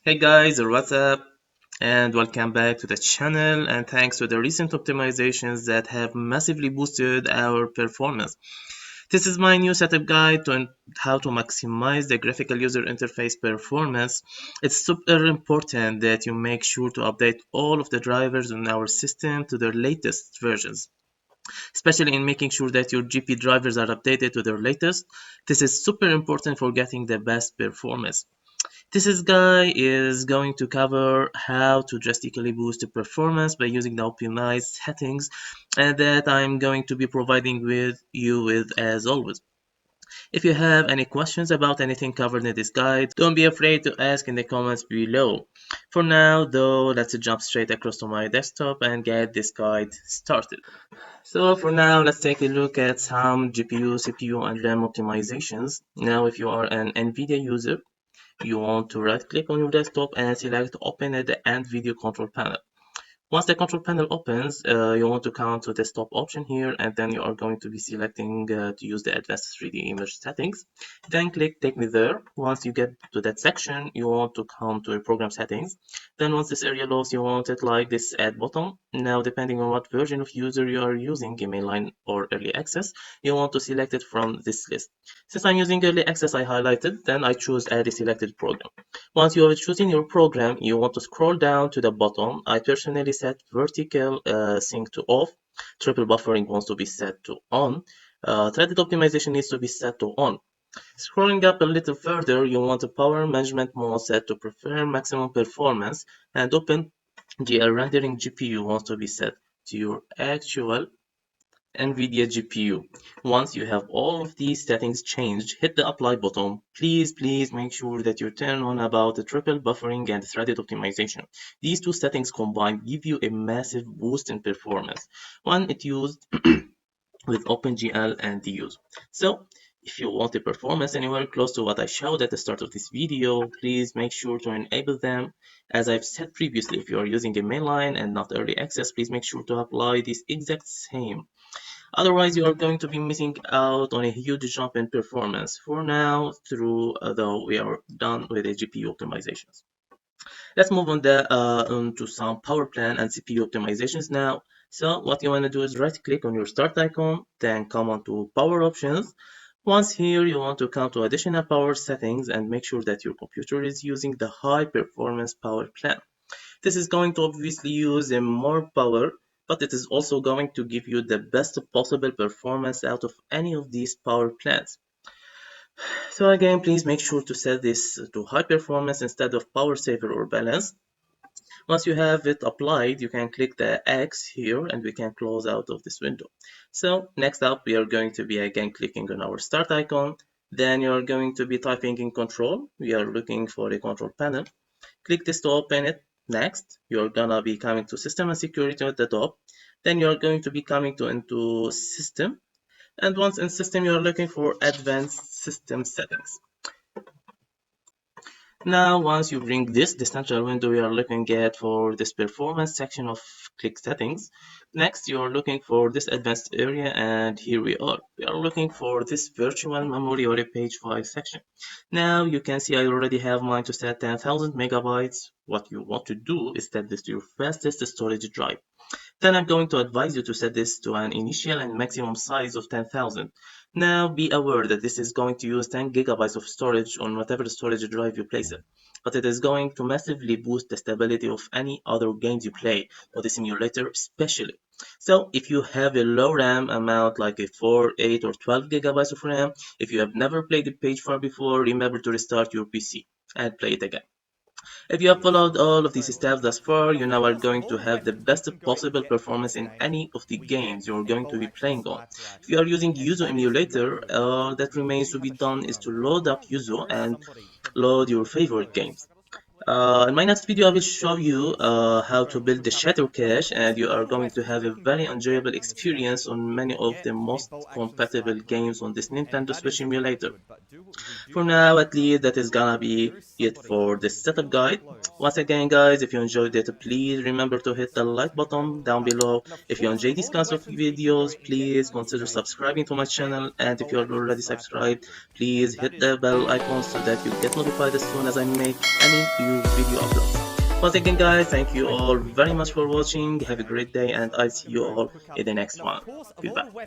Hey guys, or what's up? And welcome back to the channel. And thanks to the recent optimizations that have massively boosted our performance. This is my new setup guide to how to maximize the graphical user interface performance. It's super important that you make sure to update all of the drivers in our system to their latest versions, especially in making sure that your GP drivers are updated to their latest. This is super important for getting the best performance. This guy is going to cover how to drastically boost the performance by using the optimized settings and that I'm going to be providing with you with as always. If you have any questions about anything covered in this guide, don't be afraid to ask in the comments below. For now though, let's jump straight across to my desktop and get this guide started. So for now, let's take a look at some GPU, CPU and RAM optimizations. Now if you are an NVIDIA user, you want to right click on your desktop and select open at the NVIDIA control panel. Once the control panel opens, you want to come to the desktop option here, and then you are going to be selecting to use the advanced 3D image settings. Then click take me there. Once you get to that section, you want to come to your program settings. Then once this area loads, you want it like this add button. Now, depending on what version of user you are using, mainline or early access, you want to select it from this list. Since I'm using early access, I highlighted, then I choose add a selected program. Once you have chosen your program, you want to scroll down to the bottom. I personally set vertical sync to off. Triple buffering wants to be set to on. Threaded optimization needs to be set to on. Scrolling up a little further, you want the power management mode set to prefer maximum performance, and OpenGL rendering GPU wants to be set to your actual NVIDIA GPU. Once you have all of these settings changed, hit the apply button. Please make sure that you turn on about the triple buffering and threaded optimization. These two settings combined give you a massive boost in performance when it used with OpenGL and DUs. So if you want the performance anywhere close to what I showed at the start of this video, please make sure to enable them. As I've said previously, if you are using a mainline and not early access, please make sure to apply this exact same. Otherwise, you are going to be missing out on a huge jump in performance. For now, though we are done with the GPU optimizations. Let's move on to some power plan and CPU optimizations now. So what you want to do is right click on your start icon, then come on to power options. Once here, you want to come to additional power settings and make sure that your computer is using the high performance power plan. This is going to obviously use more power, but it is also going to give you the best possible performance out of any of these power plans. So again, please make sure to set this to high performance instead of power saver or balance. Once you have it applied, you can click the X here and we can close out of this window. So next up, we are going to be again clicking on our start icon. Then you are going to be typing in control. We are looking for a control panel. Click this to open it. Next, you're gonna be coming to system and security at the top. Then you're going to be coming to into system. And once in system, you're looking for advanced system settings. Now, once you bring this central window we are looking at for this performance section of click settings. Next, you're looking for this advanced area, and here we are. We are looking for this virtual memory or a page file section. Now, you can see I already have mine to set 10,000 megabytes. What you want to do is set this to your fastest storage drive. Then I'm going to advise you to set this to an initial and maximum size of 10,000. Now be aware that this is going to use 10 gigabytes of storage on whatever storage drive you place it, but it is going to massively boost the stability of any other games you play, or the simulator especially. So if you have a low RAM amount like a 4, 8 or 12 gigabytes of RAM, if you have never played the page file before, remember to restart your PC and play it again. If you have followed all of these steps thus far, you now are going to have the best possible performance in any of the games you're going to be playing on. If you are using Yuzu emulator, all that remains to be done is to load up Yuzu and load your favorite games. In my next video, I will show you how to build the shadow cache, and you are going to have a very enjoyable experience on many of the most compatible games on this Nintendo Switch emulator. For now, at least, that is gonna be it for this setup guide. Once again, guys, if you enjoyed it, please remember to hit the like button down below. If you enjoy these kinds of videos, please consider subscribing to my channel. And if you are already subscribed, please hit the bell icon so that you get notified as soon as I make any new video uploads. Once again guys, thank you all very much for watching. Have a great day and I'll see you all in the next one. Goodbye.